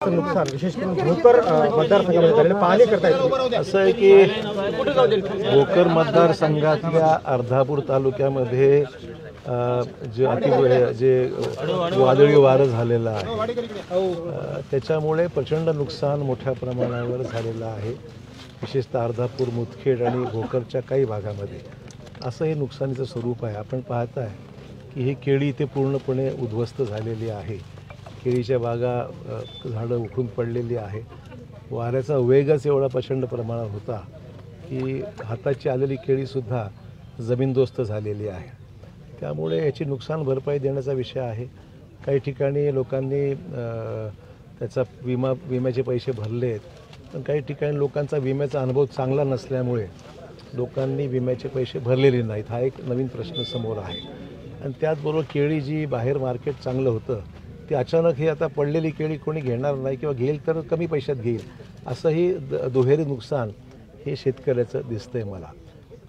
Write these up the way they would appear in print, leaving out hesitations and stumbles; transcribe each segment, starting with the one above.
जास्त नुकसान विशेष करून भोकर मतदारसंघामध्ये झालेलं पाहणी करता येईल। असं आहे की भोकर मतदारसंघातल्या अर्धापूर तालुक्यामध्ये जे वादळी वारं झालेलं आहे त्याच्यामुळे प्रचंड नुकसान मोठ्या प्रमाणावर झालेलं आहे। विशेषतः अर्धापूर, मुदखेड आणि भोकरच्या काही भागामध्ये असं हे नुकसानीचं स्वरूप आहे। आपण पाहताय की ही केळी इथे पूर्णपणे उद्ध्वस्त झालेली आहे। केळीच्या बागा झाडं उखडून पडलेली आहे। वाऱ्याचा वेगच एवढा प्रचंड प्रमाणात होता की हाताची आलेली केळीसुद्धा जमीनदोस्त झालेली आहे। त्यामुळे याची नुकसान भरपाई देण्याचा विषय आहे। काही ठिकाणी लोकांनी त्याचा विम्याचे पैसे भरलेत, पण काही ठिकाणी लोकांचा विम्याचा अनुभव चांगला नसल्यामुळे लोकांनी विम्याचे पैसे भरलेले नाहीत। हा एक नवीन प्रश्न समोर आहे। आणि त्याचबरोबर केळी जी बाहेर मार्केट चांगलं होतं ती अचानक हे आता पडलेली केळी कोणी घेणार नाही किंवा घेईल तर कमी पैशात घेईल, असंही दुहेरी नुकसान हे शेतकऱ्याचं दिसतंय मला।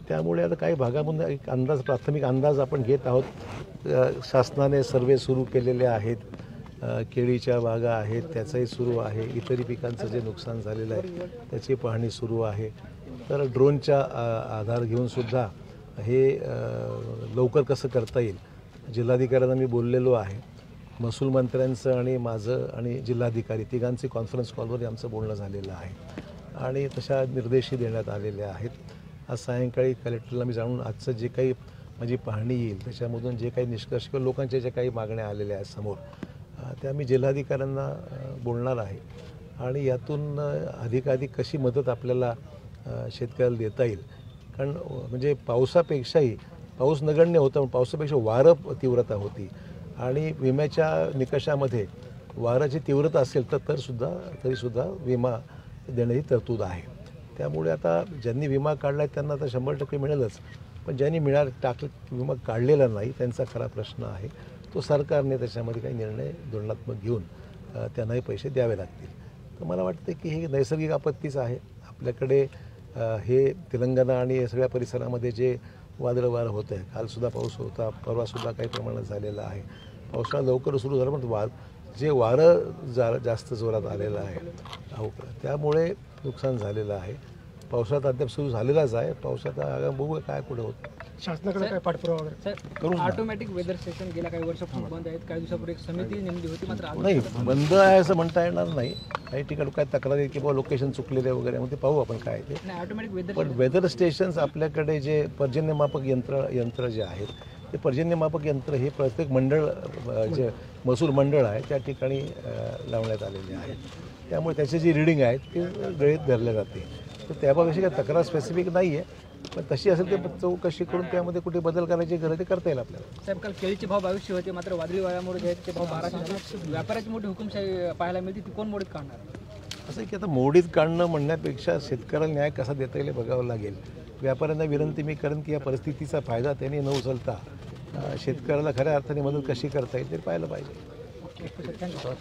त्यामुळे आता काही भागामध्ये एक प्राथमिक अंदाज आपण घेत आहोत। शासनाने सर्वे सुरू केलेले आहेत, केळीच्या बागा आहेत त्याचाही सुरू आहे, इतरही पिकांचं जे नुकसान झालेलं आहे त्याची पाहणी सुरू आहे। तर ड्रोनच्या आधार घेऊनसुद्धा हे लवकर कसं करता येईल, जिल्हाधिकाऱ्यांना मी बोललेलो आहे। महसूल मंत्र्यांचं आणि माझं आणि जिल्हाधिकारी तिघांचे कॉन्फरन्स कॉलवर आमचं बोलणं झालेलं आहे आणि तशा निर्देशही देण्यात आलेले आहेत। आज सायंकाळी कलेक्टरला मी जाणून आजचं जे काही माझी पाहणी येईल त्याच्यामधून जे काही निष्कर्ष किंवा लोकांच्या ज्या काही मागण्या आलेल्या आहेत समोर त्या मी जिल्हाधिकाऱ्यांना बोलणार आहे आणि यातून अधिकाधिक कशी मदत आपल्याला शेतकऱ्याला देता येईल। कारण म्हणजे पावसापेक्षाही पाऊस नगण्य होता, पण पावसापेक्षा वारं तीव्रता होती आणि विम्याच्या निकषामध्ये वाराची तीव्रता असेल तर तरीसुद्धा विमा देण्याची तरतूद आहे। त्यामुळे आता ज्यांनी विमा काढला आहे त्यांना आता 100% मिळेलच, पण ज्यांनी विमा काढलेला नाही त्यांचा खरा प्रश्न आहे। तो सरकारने त्याच्यामध्ये काही निर्णय धोरणात्मक घेऊन त्यांनाही पैसे द्यावे लागतील। तर मला वाटतं की ही नैसर्गिक आपत्तीच आहे। आपल्याकडे हे तेलंगणा आणि या सगळ्या परिसरामध्ये जे वादळ वारं होतं आहे, कालसुद्धा पाऊस होता, परवासुद्धा काही प्रमाणात झालेला आहे। पावसाळा लवकर सुरू झाला, पण जे वारं जास्त जोरात आलेलं आहे त्यामुळे नुकसान झालेलं आहे। पावसाळ्यात अद्याप सुरू झालेलाच आहे। पावसात बघूया काय पुढे होतं। शासनाकडे काय पाठपुरावा वगैरे करून ऑटोमॅटिक वेदर स्टेशन गेल्या काही वर्षापासून बंद आहेत। काही दिवसापूर्वी एक समिती नेमली होती, मात्र नाही बंद आहे असं म्हणता येणार नाही। काही ठिकाणी काय तक्रारी किंवा लोकेशन चुकलेले वगैरे मग ते पाहू आपण काय ते। ऑटोमॅटिक वेदर पण वेदर स्टेशन्स आपल्याकडे जे पर्जन्यमापक यंत्र जे आहेत ते पर्जन्यमापक यंत्र हे प्रत्येक मंडळ जे महसूल मंडळ आहे त्या ठिकाणी लावण्यात आलेले आहेत। त्यामुळे त्याची जी रिडिंग आहे ती गृहीत धरल्या जाते। तर त्याबाबत काही तक्रार स्पेसिफिक नाही आहे, पण तशी असेल ते चौकशी करून त्यामध्ये कुठे बदल करायची गरज ते करता येईल आपल्याला। साहेब, काल केळीचे भाव 2200 होते, मात्र वादळी वाऱ्यामुळे जे आहेत ते भाव 1200 झाले। व्यापाऱ्याची मोठी हुकुमशाही पाहायला मिळते, ती कोण मोडीत काढणार? असं की आता मोडीत काढणं म्हणण्यापेक्षा शेतकऱ्याला न्याय कसा देता येईल बघावं लागेल। व्यापाऱ्यांना विनंती मी करेन की या परिस्थितीचा फायदा त्यांनी न उचलता शेतकऱ्याला खऱ्या अर्थाने मदत कशी करता येईल ते पाहायला पाहिजे।